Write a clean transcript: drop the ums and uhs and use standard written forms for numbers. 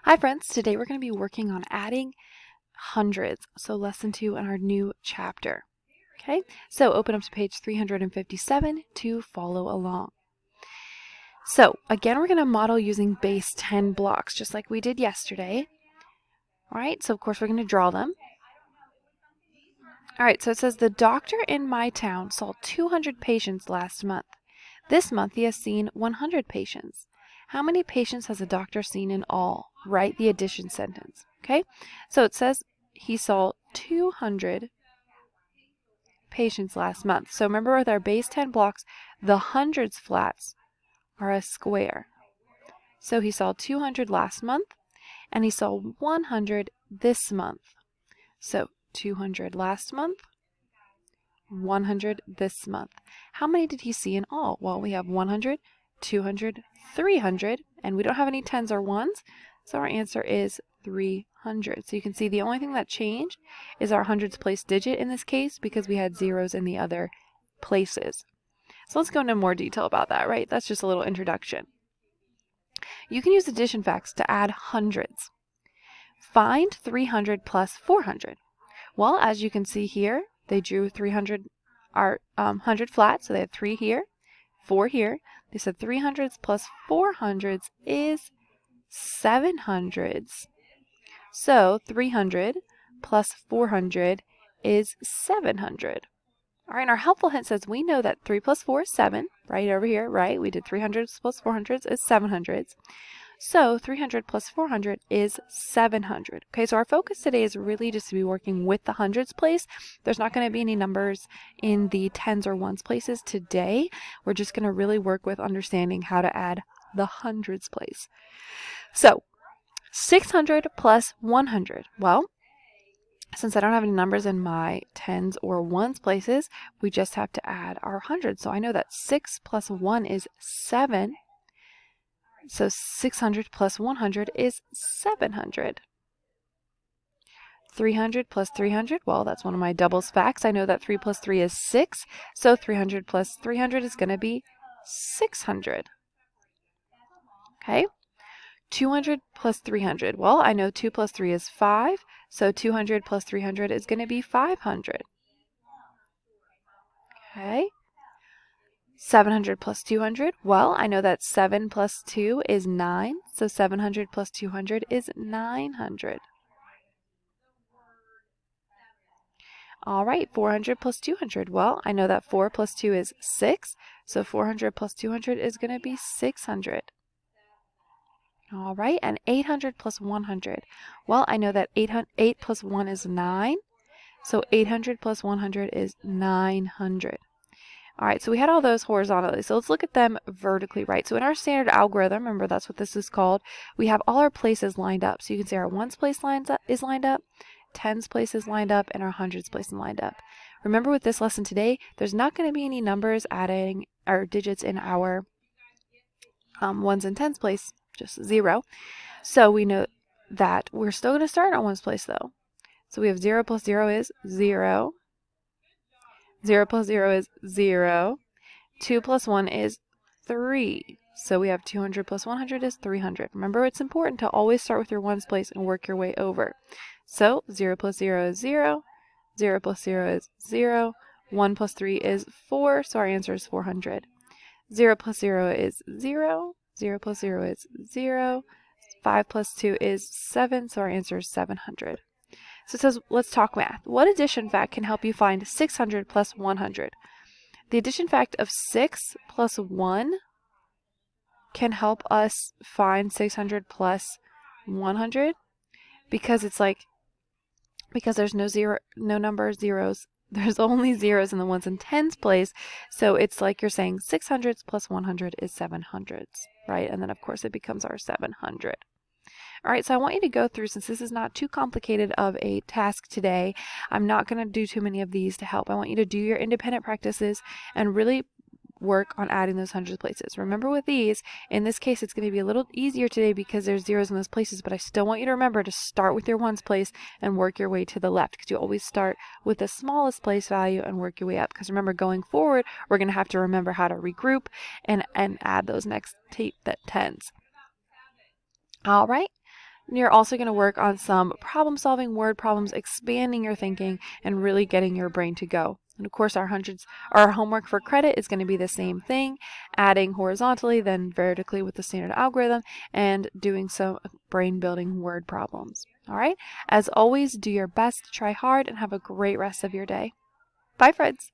Hi friends, today we're going to be working on adding hundreds, so lesson 2 in our new chapter. Okay, so open up to page 357 to follow along. So again, we're going to model using base 10 blocks, just like we did yesterday. All right, so of course we're going to draw them. All right, so it says the doctor in my town saw 200 patients last month. This month he has seen 100 patients. How many patients has the doctor seen in all? Write the addition sentence. Okay, so it says he saw 200 patients last month. So remember, with our base 10 blocks, the hundreds flats are a square. So he saw 200 last month, and he saw 100 this month. So 200 last month, 100 this month. How many did he see in all? Well, we have 100, 200, 300, and we don't have any tens or ones, so our answer is 300. So you can see the only thing that changed is our hundreds place digit in this case because we had zeros in the other places. So let's go into more detail about that, right? That's just a little introduction. You can use addition facts to add hundreds. Find 300 plus 400. Well, as you can see here, they drew 300 are 100 flat, so they have 3 here, 4 here. They said 300s plus 400s is 700s. So 300 plus 400 is 700. All right, and our helpful hint says we know that 3 plus 4 is 7, right over here, right? We did 300s plus 400s is 700s. So 300 plus 400 is 700. Okay, so our focus today is really just to be working with the hundreds place. There's not going to be any numbers in the tens or ones places today. We're just going to really work with understanding how to add the hundreds place. So 600 plus 100. Well, since I don't have any numbers in my tens or ones places, we just have to add our hundreds. So I know that 6 plus 1 is 7. So 600 plus 100 is 700. 300 plus 300, well, that's one of my doubles facts. I know that 3 plus 3 is 6, so 300 plus 300 is going to be 600. Okay? 200 plus 300, well, I know 2 plus 3 is 5, so 200 plus 300 is going to be 500. Okay? 700 plus 200, well, I know that 7 plus 2 is 9, so 700 plus 200 is 900. All right, 400 plus 200, well, I know that 4 plus 2 is 6, so 400 plus 200 is going to be 600. All right, and 800 plus 100, well, I know that 8 plus 1 is 9, so 800 plus 100 is 900. All right, so we had all those horizontally, so let's look at them vertically, right? So in our standard algorithm, remember that's what this is called, we have all our places lined up. So you can see our ones place is lined up, tens place is lined up, and our hundreds place is lined up. Remember with this lesson today, there's not going to be any numbers adding our digits in our ones and tens place, just 0. So we know that we're still going to start in our ones place though. So we have 0 plus 0 is 0. 0 plus 0 is 0. 2 plus 1 is 3. So we have 200 plus 100 is 300. Remember, it's important to always start with your ones place and work your way over. So 0 plus 0 is 0. 0 plus 0 is 0. 1 plus 3 is 4, so our answer is 400. 0 plus 0 is 0. 0 plus 0 is 0. 5 plus 2 is 7, so our answer is 700. So it says, let's talk math. What addition fact can help you find 600 plus 100? The addition fact of 6 plus 1 can help us find 600 plus 100 because it's like, because there's no number zeros. There's only zeros in the ones and tens place. So it's like you're saying 600s plus 100 is 700s, right? And then of course it becomes our 700. All right, so I want you to go through, since this is not too complicated of a task today, I'm not going to do too many of these to help. I want you to do your independent practices and really work on adding those hundreds places. Remember with these, in this case, it's going to be a little easier today because there's zeros in those places, but I still want you to remember to start with your ones place and work your way to the left because you always start with the smallest place value and work your way up. Because remember, going forward, we're going to have to remember how to regroup and add those next tens. All right. And you're also going to work on some problem solving, word problems, expanding your thinking, and really getting your brain to go. And of course, our homework for credit is going to be the same thing, adding horizontally, then vertically with the standard algorithm, and doing some brain building word problems. All right. As always, do your best, try hard, and have a great rest of your day. Bye, friends.